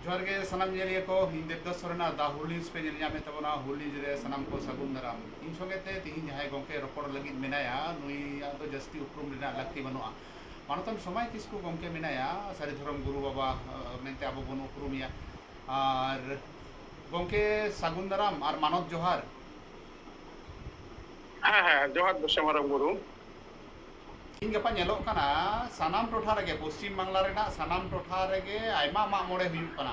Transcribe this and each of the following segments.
जोहार गे सनाम जेलिया को हिंद देवदास सोरेना दा हुल न्यूज पे जेल ᱧᱟᱢᱮ ᱛᱟᱵᱚᱱᱟ हुल न्यूज रे सनाम को सगुन दाराम इन संगेते तिहिन जहाय गंके रपड़ लगित मेनाया नुइया दो जस्ती उपरुम रेना लाक्ति बनुआ मानतन समय किसको गंके मेनाया सारी धर्म गुरु बाबा मेनते आबो बन उपरुमिया और गंके सगुन दाराम और मानव जोहार जोहार दशम मारांग गुरु इन गपा नेलोक काना सानाम टोठा रेगे पश्चिम बांग्ला रेना सानाम टोठा रेगे आयमा माग मोड़े हुयुग काना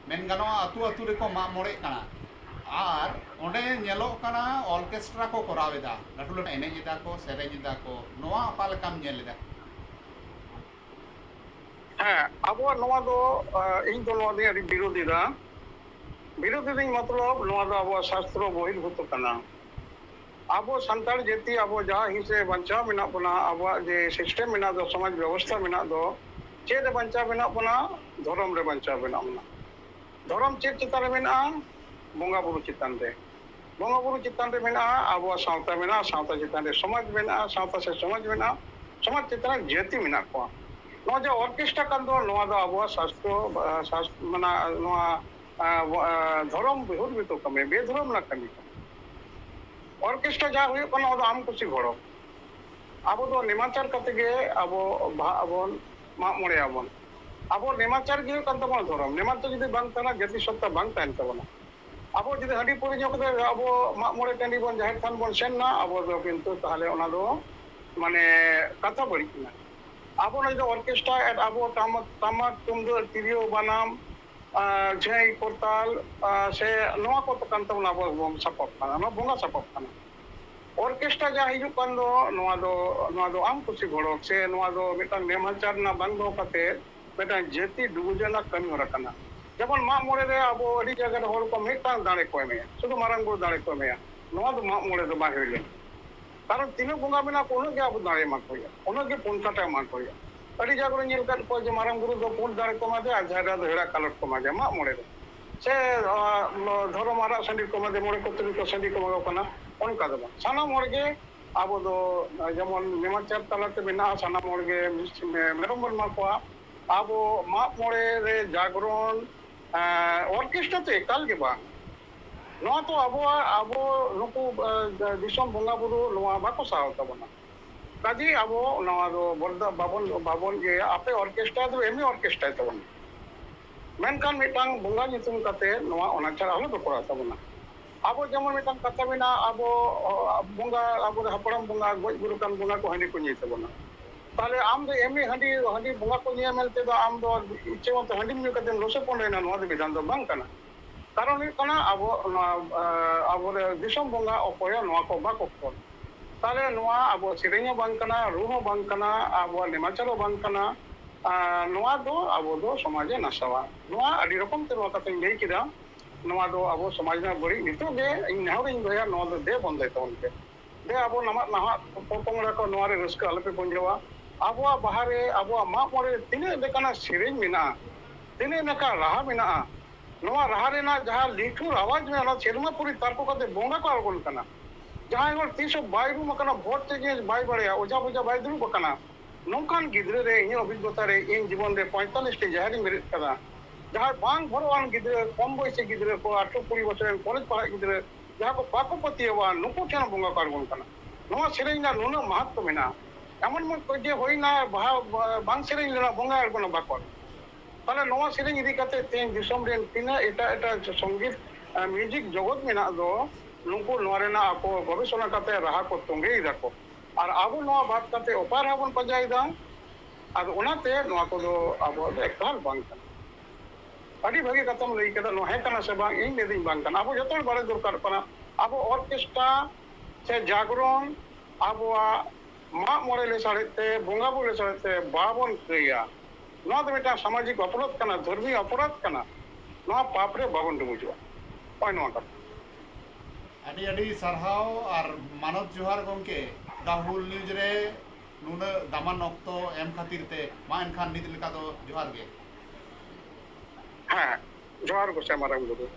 मेन गानोआ अतु अतु रेको माग मोड़े काना और ओंडे नेलोक काना ऑर्केस्ट्रा को करावेदा लाटू लाटू एनेज एदा को सेरेज एदा को नोआ अका लेकाम नेलेदा अब नोआ दो इन दो नोआ दे अदि विरोधी दा विरोधी दिन मतलब नोआ दो अब शास्त्र बहिर्भूत काना अब संताल जाति अब जहाँ हिंसे बंचा मेना बना अब जे सिस्टम मेना दो समाज व्यवस्था मेना दो चेद बंचा मेना बना धर्म रे बंचा मेना बना धर्म चेद चितान रे मेना बोंगा बुरु चितान रे बोंगा बुरु चितान रे मेना अब सावता मेना सावता चितान रे समाज मेना सावता से समाज मेना समाज चितान जाति मेना को नोआ जे ऑर्केस्ट्रा कान दो नोआ दो अब शास्त्र मना नोआ धर्म बहिर्भूत कमे बेधर्म ना कमी ऑर्केस्ट्रा जा हुई कना ओदो आम कुसी घोड़ो अब दो नेमाचार कते गे अब अबन मा मोड़े अबन अब नेमाचार गे कन तबन धरम नेमाचार जदि बांग तना जाति सत्ता बांग तान तबना अब जदि हडी पुरी जो कते अब मा मोड़े टंडी बन जाहिर थान बन सेन ना अब दो किंतु ताहले ओना दो माने कथा बड़ी किना अब ना जो ऑर्केस्ट्रा एट अब तामाक तुमदो तिरियो बनाम जय कोरताल से नोआ को तो कान तबना अब सपप काना नो बोंगा सपप काना ऑर्केस्ट्रा जा हिजु कान दो नोआ दो आम कुसी घोड़ो से नोआ दो मिटांग नेमाचार ना बांग दो कते मिटांग जेति डुगुजना कमी होरा काना जबन मा मोड़े रे अब अडी जगह रे होर को मिटांग दाणे को एमे सुदु मारांग गुरु दाणे को एमे नोआ दो मा मोड़े दो बाहिर ले कारण तीन बोंगा बिना कोनो के अब दाणे मा कोया कोनो के पुनकाटा मा कोया अड़ी जगह रे नेल को जे मारांग गुरु दो पुन दाणे को मा दे आजारा दो हेड़ा कलट को मा दे मा मोड़े से धर्म आरा संडी को मा दे मोड़े को तुरी को संडी को मा कना उनका दो सानाम होड़गे अब दो जेमन नेमाचार तलाते बिना सानाम होड़गे मेरम बन मा को अब मा मोड़े रे जागरण ऑर्केस्ट्रा तो एकाल के बा नोआ तो अब नुकु दिसम बोंगा बुरु नोआ बाको साव तबना काजी अब नोआ दो बरदा बाबन जे आपे ऑर्केस्ट्रा दो एमी ऑर्केस्ट्रा तबन मेनकान मिटांग बोंगा नितुम कते नोआ ओनाचार आलो दो कोरा तबना अब जेमन मिटांग कथा बिना अब बोंगा अब हपड़म बोंगा गोज गुरु कान बोंगा को हंडी को नी तबना ताले आम दो एमी हंडी हंडी बोंगा को निया मेलते दो आम दो इच्छे मत हंडी न्यू कते लोसे पनेना नोआ दो विधान दो बांग काना कारण हुई अब दिसम बोंगा अकोय नोआ को बाको को ताले नोआ अब सिरेंग बांग काना रूह बांग काना अब नेमाचार बांग काना नोआ दो अब दो समाजे नसावा नोआ अडी रकम ते नोआ कते लेई किदा नोआ दो अब समाज ना बड़ी नितो दे इन नावरिंग दोया नोआ दो दे बंदे तोन के दे अब नमा नहा पोपोंगरा को नोआ रे रस्क अलपे बंजवा अब बाहरे अब मा मोरे तिने देकाना सिरेंग मिना तिने नका राहा मिना नोआ राहा रेना जहां लिठुर आवाज में ना सेरमा पूरी तारको कते बोंगा को आगोन कना जहां हर 322 रू मकना वोट ते जे बाय बड़े ओजा ओजा बाय दुरु बकना नोंकान गिद्रे रे इन अभिज्ञता रे इन जीवन रे 45 टी जहारी मेरिट कदा जहां बांग भरवान गिद्रे कम बयसे गिद्रे को 18 बछर कॉलेज पढ़ा गिद्रे जहां को पाको पतिवा नुकु ठन बोंगा को आगोन कना नोआ सेरेंग ना नुना महत्व मेना एमन मन को जे होइना बांग सेरेंग लेना बोंगा आगोन बाको ताले नोआ सेरेंग इदी कते तेन दिसम रेन तिना एटा संगीत म्यूजिक जगत मेना दो नुकु नोआ रेना ako गवेषणा कते राहा को तोंगे इदाको और आबो नोआ बात कते उपार हाबन पजाई दा आद ओनाते नोआ को दो आबो एकाल बांग कना अडी भागे कतम लई केदा नो है कना से बांग इन नेदिन बांग कना आबो जतोल बारे दरकार कना आबो ऑर्केस्ट्रा से जागरण आबो मा मोड़े ले साड़ते बोंगा बोले साड़ते बाबन क्रिया नोआ तो मिटा सामाजिक अपराध कना धर्मी अपराध कना नोआ पाप रे बाबन दुबुजुआ ओय नोआ का अडी अडी सरहाव और मानव जोहार गंके दा हुल न्यूज रे नुना दामान ऑक्तो एम खातिर ते मा एनखान नित लेका दो जोहार गे हां जोहार को से मारा गुरु